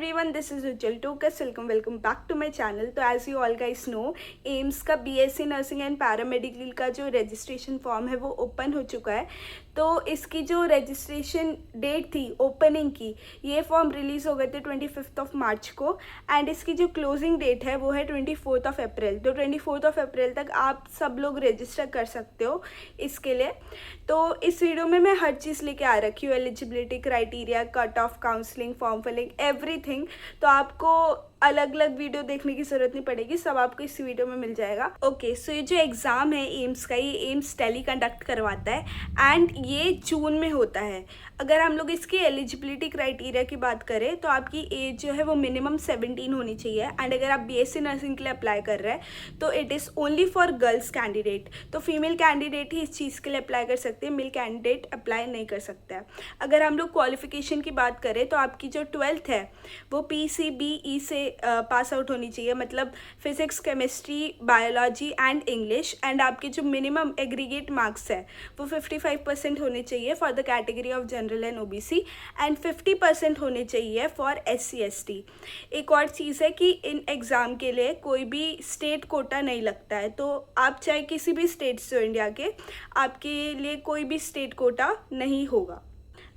everyone, this is Ujjwal Tokas. Welcome back to my channel. तो as you all guys know, AIIMS का BSc nursing and paramedical का जो registration form है वो open हो चुका है। तो इसकी जो रजिस्ट्रेशन डेट थी ओपनिंग की, ये फॉर्म रिलीज़ हो गए थे 25 मार्च को एंड इसकी जो क्लोजिंग डेट है वो है 24 अप्रैल। तो 24 अप्रैल तक आप सब लोग रजिस्टर कर सकते हो इसके लिए। तो इस वीडियो में मैं हर चीज़ लेके आ रखी हूँ, eligibility criteria, cut off, counselling, form filling, everything. तो आपको अलग अलग वीडियो देखने की ज़रूरत नहीं पड़ेगी, सब आपको इस वीडियो में मिल जाएगा। ओके, सो ये जो एग्ज़ाम है एम्स का, ये एम्स टेली कंडक्ट करवाता है एंड ये जून में होता है। अगर हम लोग इसकी एलिजिबिलिटी क्राइटेरिया की बात करें तो आपकी एज जो है वो मिनिमम 17 होनी चाहिए एंड अगर आप बीएससी नर्सिंग के लिए अप्लाई कर रहे हैं तो it is only for girls candidate. तो फीमेल कैंडिडेट ही इस चीज़ के लिए अप्लाई कर सकते हैं, मेल कैंडिडेट अप्लाई नहीं कर सकता है। अगर हम लोग क्वालिफिकेशन की बात करें तो आपकी जो 12th है वो PCBE से पास आउट होनी चाहिए, मतलब physics, chemistry, biology and English. And आपके जो मिनिमम एग्रीगेट मार्क्स है वो 55% होने चाहिए for the category of general and OBC and 50% होने चाहिए फॉर SC ST। एक और चीज़ है कि इन एग्ज़ाम के लिए कोई भी स्टेट कोटा नहीं लगता है, तो आप चाहे किसी भी स्टेट से हो इंडिया के, आपके लिए कोई भी स्टेट कोटा नहीं होगा।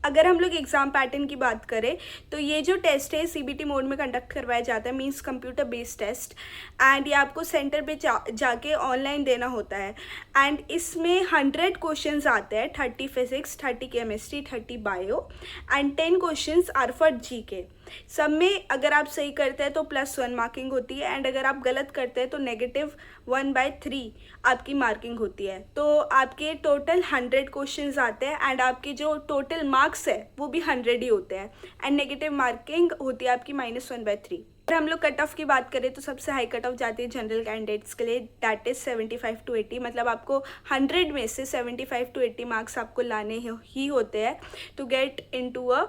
अगर हम लोग एग्ज़ाम पैटर्न की बात करें तो ये जो टेस्ट है CBT मोड में कंडक्ट करवाया जाता है, means computer based test, and ये आपको सेंटर पे जाके ऑनलाइन देना होता है। एंड इसमें 100 क्वेश्चंस आते हैं, 30 physics, 30 chemistry, 30 bio and 10 questions are for GK। सब में अगर आप सही करते हैं तो +1 मार्किंग होती है एंड अगर आप गलत करते हैं तो -1/3 आपकी मार्किंग होती है। तो आपके टोटल 100 क्वेश्चंस आते हैं एंड आपके जो टोटल मार्क्स है वो भी 100 ही होते हैं एंड नेगेटिव मार्किंग होती है आपकी -1/3। अगर हम लोग कट ऑफ की बात करें तो सबसे हाई कट ऑफ जाती है जनरल कैंडिडेट्स के लिए, दैट इज़ 75 to 80। मतलब आपको 100 में से 75 to 80 मार्क्स आपको लाने ही होते हैं to get into a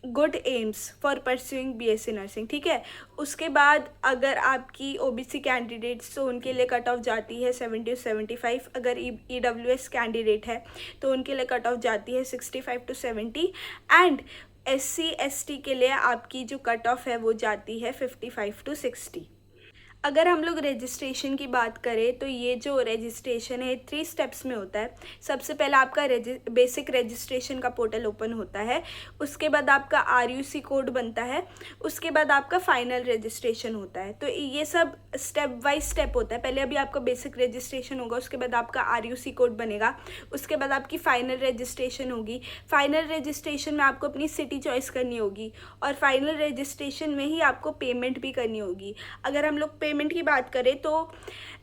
good AIIMS for pursuing BSc nursing, ठीक है। उसके बाद अगर आपकी OBC कैंडिडेट्स तो उनके लिए कट ऑफ जाती है 70 to 75। अगर EWS कैंडिडेट है तो उनके लिए कट ऑफ जाती है 65 to 70 एंड SC ST के लिए आपकी जो कट ऑफ है वो जाती है 55 to 60। अगर हम लोग रजिस्ट्रेशन की बात करें तो ये जो रजिस्ट्रेशन है 3 स्टेप्स में होता है। सबसे पहला आपका बेसिक रजिस्ट्रेशन का पोर्टल ओपन होता है, उसके बाद आपका RUC कोड बनता है, उसके बाद आपका फाइनल रजिस्ट्रेशन होता है। तो ये सब स्टेप बाय स्टेप होता है। पहले अभी आपका बेसिक रजिस्ट्रेशन होगा, उसके बाद आपका RUC कोड बनेगा, उसके बाद आपकी फ़ाइनल रजिस्ट्रेशन होगी। फाइनल रजिस्ट्रेशन में आपको अपनी सिटी चॉइस करनी होगी और फाइनल रजिस्ट्रेशन में ही आपको पेमेंट भी करनी होगी। अगर हम लोग पेमेंट की बात करें तो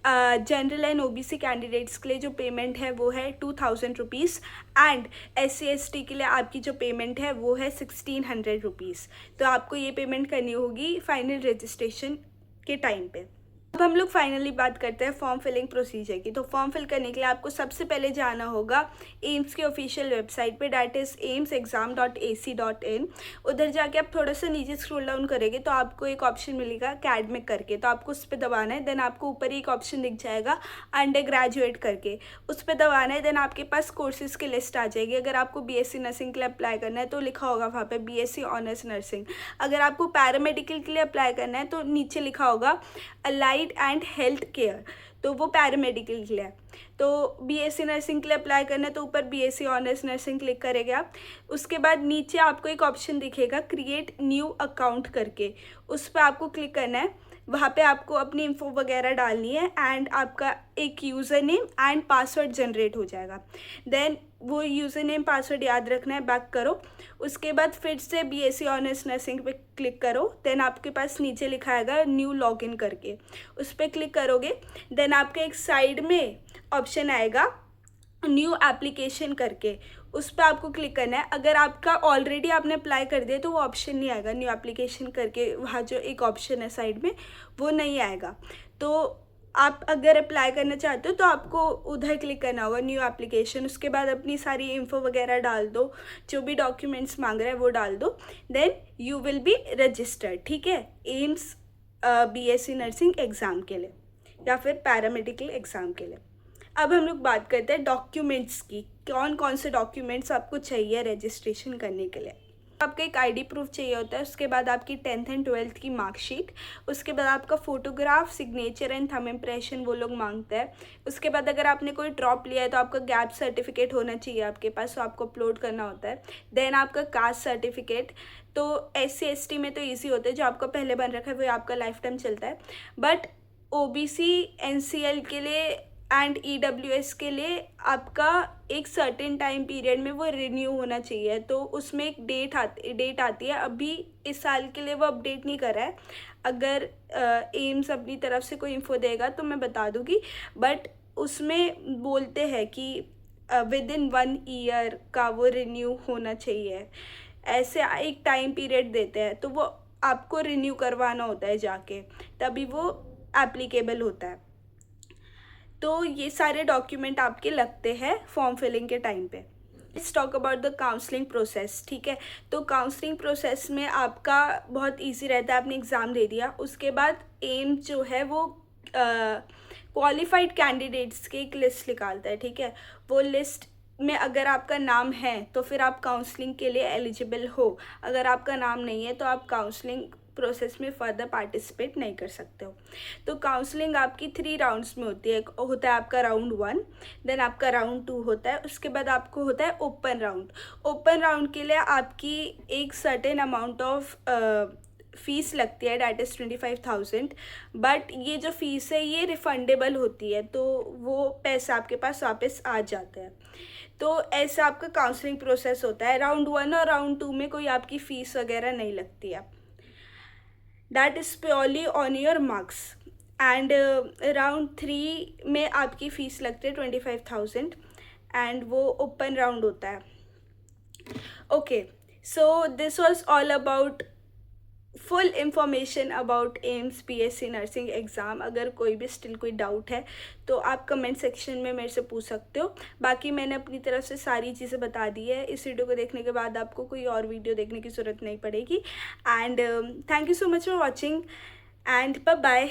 जनरल एंड OBC कैंडिडेट्स के लिए जो पेमेंट है वो है 2000 रुपीज़ एंड SC ST के लिए आपकी जो पेमेंट है वो है 1600 रुपीज़। तो आपको ये पेमेंट करनी होगी फाइनल रजिस्ट्रेशन के टाइम पे। अब हम लोग फाइनली बात करते हैं फॉर्म फिलिंग प्रोसीजर की। तो फॉर्म फिल करने के लिए आपको सबसे पहले जाना होगा एम्स के ऑफिशियल वेबसाइट पे, डैट इज़ aimsexam.ac.in। उधर जाके आप थोड़ा सा नीचे स्क्रॉल डाउन करेंगे तो आपको एक ऑप्शन मिलेगा अकेडमिक करके, तो आपको उस पर दबाना है। देन आपको ऊपर एक ऑप्शन दिख जाएगा अंडर ग्रेजुएट करके, उस पर दबाना है। देन आपके पास कोर्सेज़ की लिस्ट आ जाएगी। अगर आपको BSc नर्सिंग के लिए अप्लाई करना है तो लिखा होगा वहाँ पर BSc ऑनर्स नर्सिंग। अगर आपको पैरामेडिकल के लिए अप्लाई करना है तो नीचे लिखा होगा अलाइड एंड हेल्थ केयर, तो वो पैरामेडिकल के लिए है। तो BSc नर्सिंग के लिए अप्लाई करना है तो ऊपर BSc ऑनर्स नर्सिंग क्लिक करेंगे आप। उसके बाद नीचे आपको एक ऑप्शन दिखेगा क्रिएट न्यू अकाउंट करके, उस पर आपको क्लिक करना है। वहाँ पे आपको अपनी इन्फो वगैरह डालनी है एंड आपका एक user name and password generate हो जाएगा। देन वो यूज़र नेम पासवर्ड याद रखना है, बैक करो। उसके बाद फिर से BSc ऑनर्स नर्सिंग पे क्लिक करो। देन आपके पास नीचे लिखा आएगा न्यू लॉगिन करके, उस पर क्लिक करोगे। देन आपके एक साइड में ऑप्शन आएगा न्यू एप्लीकेशन करके, उस पर आपको क्लिक करना है। अगर आपका ऑलरेडी आपने अप्लाई कर दिया तो वो ऑप्शन नहीं आएगा, न्यू एप्लीकेशन करके वहाँ जो एक ऑप्शन है साइड में वो नहीं आएगा। तो आप अगर अप्लाई करना चाहते हो तो आपको उधर क्लिक करना होगा न्यू एप्लीकेशन। उसके बाद अपनी सारी इन्फो वगैरह डाल दो, जो भी डॉक्यूमेंट्स मांग रहा है वो डाल दो। Then you will be registered, ठीक है, एम्स BSc नर्सिंग एग्ज़ाम के लिए या फिर पैरामेडिकल एग्ज़ाम के लिए। अब हम लोग बात करते हैं डॉक्यूमेंट्स की, कौन कौन से डॉक्यूमेंट्स आपको चाहिए रजिस्ट्रेशन करने के लिए। आपका एक आईडी प्रूफ चाहिए होता है, उसके बाद आपकी 10th एंड 12th की मार्कशीट, उसके बाद आपका photograph, signature and thumb impression वो लोग मांगते हैं। उसके बाद अगर आपने कोई ड्रॉप लिया है तो आपका गैप सर्टिफिकेट होना चाहिए आपके पास, तो आपको अपलोड करना होता है। देन आपका कास्ट सर्टिफिकेट, तो SC ST में तो ईजी होता है, जो आपका पहले बन रखा है वो आपका लाइफ टाइम चलता है। बट OBC NCL के लिए एंड EWS के लिए आपका एक सर्टेन टाइम पीरियड में वो रिन्यू होना चाहिए, तो उसमें एक डेट आती है। अभी इस साल के लिए वो अपडेट नहीं करा है, अगर एम्स अपनी तरफ से कोई इन्फो देगा तो मैं बता दूँगी। बट उसमें बोलते हैं कि विद इन 1 ईयर का वो रिन्यू होना चाहिए, ऐसे एक टाइम पीरियड देते हैं, तो वो आपको रिन्यू करवाना होता है जाके, तभी वो एप्लीकेबल होता है। तो ये सारे डॉक्यूमेंट आपके लगते हैं फॉर्म फिलिंग के टाइम पे। Let's talk about the counselling process, ठीक है। तो काउंसलिंग प्रोसेस में आपका बहुत इजी रहता है, आपने एग्ज़ाम दे दिया, उसके बाद एम्स जो है वो क्वालिफाइड कैंडिडेट्स की एक लिस्ट निकालता है, ठीक है। वो लिस्ट में अगर आपका नाम है तो फिर आप काउंसलिंग के लिए एलिजिबल हो, अगर आपका नाम नहीं है तो आप काउंसलिंग प्रोसेस में फर्दर पार्टिसिपेट नहीं कर सकते हो। तो काउंसलिंग आपकी 3 राउंड्स में होती है। होता है आपका राउंड 1, देन आपका राउंड 2 होता है, उसके बाद आपको होता है ओपन राउंड। ओपन राउंड के लिए आपकी एक सर्टेन अमाउंट ऑफ फ़ीस लगती है, डैट इज़ 25,000। बट ये जो फ़ीस है ये रिफंडेबल होती है, तो वो पैसा आपके पास वापस आ जाता है। तो ऐसा आपका काउंसलिंग प्रोसेस होता है। राउंड 1 और राउंड 2 में कोई आपकी फ़ीस वगैरह नहीं लगती है, that is purely on your marks. And round 3 में आपकी फ़ीस लगती है 25,000 एंड वो ओपन राउंड होता है। Okay, so this was all about full information about AIIMS BSc nursing exam. अगर कोई भी स्टिल कोई डाउट है तो आप कमेंट सेक्शन में मेरे से पूछ सकते हो। बाकी मैंने अपनी तरफ से सारी चीज़ें बता दी है। इस वीडियो को देखने के बाद आपको कोई और वीडियो देखने की ज़रूरत नहीं पड़ेगी। And thank you so much for watching and bye bye.